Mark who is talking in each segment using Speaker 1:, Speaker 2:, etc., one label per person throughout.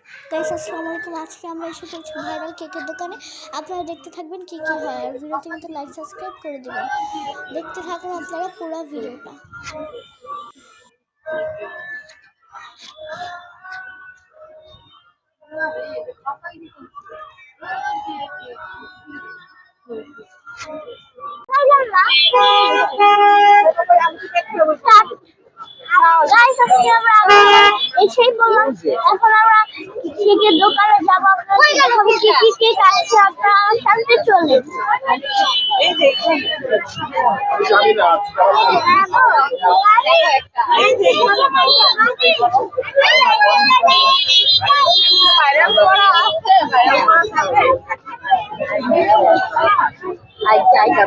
Speaker 1: Guys আসসালামু আলাইকুম। আজকে আমরা এসে পড়ছি ভাইরাল কেকের দোকানে। আপনারা দেখতে থাকবেন কি কি হয়, আর ভিডিওটি কিন্তু লাইক সাবস্ক্রাইব করে দিবেন। দেখতে থাকুন আপনারা পুরো ভিডিওটা। এসেই বললাম এখন আমরা কেকের দোকানে যাবো। আপনারা কি কি কেক আছে আপনারা সামনে চলে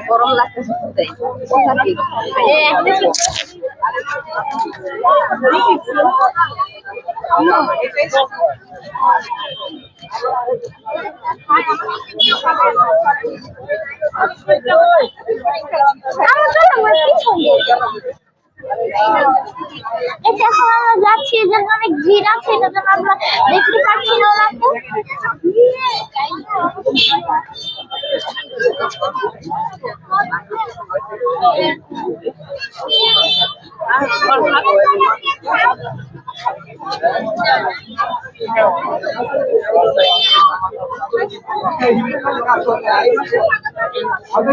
Speaker 1: গরম লাগতেছে। এখন আমরা যাচ্ছি, এজন্য অনেক ভিড় আছে, এটা জন্য আমরা দেখতে পাচ্ছি না ওনাকে।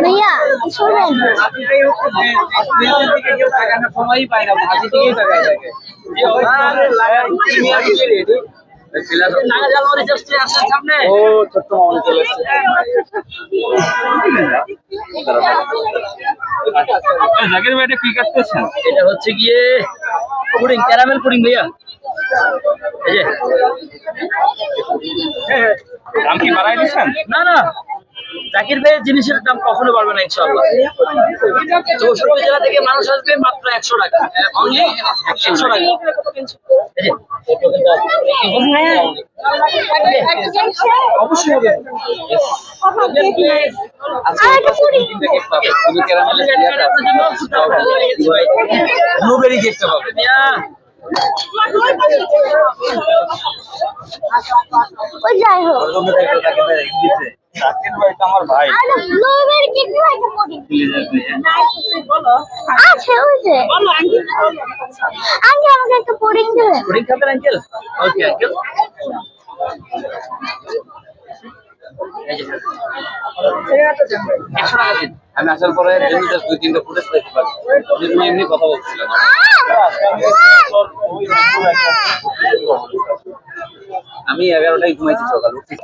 Speaker 1: भैया
Speaker 2: সময় পায় না, ভাজি থেকেই টাকায় থাকে। এটা হচ্ছে গিয়ে পুডিং, ক্যারামেল পুডিং ভাইয়া। এই যে দাম কি বাড়াই দিচ্ছেন? না না, জাকির ভাইয়ের জিনিসের দাম কখনো বাড়বে না ইনশাআল্লাহ। 64 জেলা থেকে মানুষ আসবে মাত্র 100 টাকা, অনলি 100 টাকা। অবশ্যই হবে। ব্লুবেরি কেকটা পাবে।
Speaker 1: যাই হোক
Speaker 2: আমার ভাই
Speaker 1: আছে, ওই যে আঙ্কেল আমাকে একটা পুডিং দেবেন।
Speaker 2: পুডিং খাবেন আঙ্কেল? Okay uncle. আমি আসার পরে দুই তিনটা ফুটেজ দেখতে পারি, তুমি এমনি কথা বলছিলাম। আমি 11টায় ঘুমাইছি সকাল উঠি।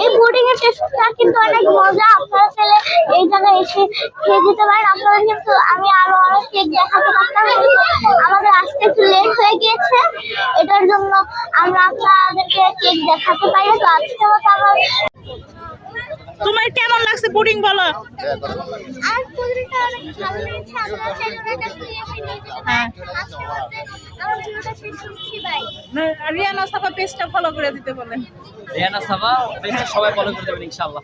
Speaker 1: এই পুডিং এর টেস্টটা কিন্তু অনেক মজা। আপনারা চাইলে এই জায়গায় এসে খেয়ে যেতে পারেন। আপনারা কিন্তু আমি আরো অনেক কেক দেখাতে পারতাম, আমাদের আসতে একটু লেট হয়ে গিয়েছে, এটার জন্য আমরা আপনাদেরকে কেক দেখাতে পারি। তো আজকে মতো আমরা
Speaker 3: তোমার কেমন লাগছে পুডিং বলো?
Speaker 1: আর পুডিংটা অনেক ভালো লেগেছে। আমরা চাইলে ওটা নিয়ে এসে নিয়ে যেতে পারি। আজকে মতো আমার ভিডিওটা শেষ করছি, বাই।
Speaker 3: রিয়ানা সাফা পেজটা ফলো করে দিতে বলেন।
Speaker 2: রিয়ানা সাফা পেজটা সবাই ফলো করে দেবেন ইনশাআল্লাহ।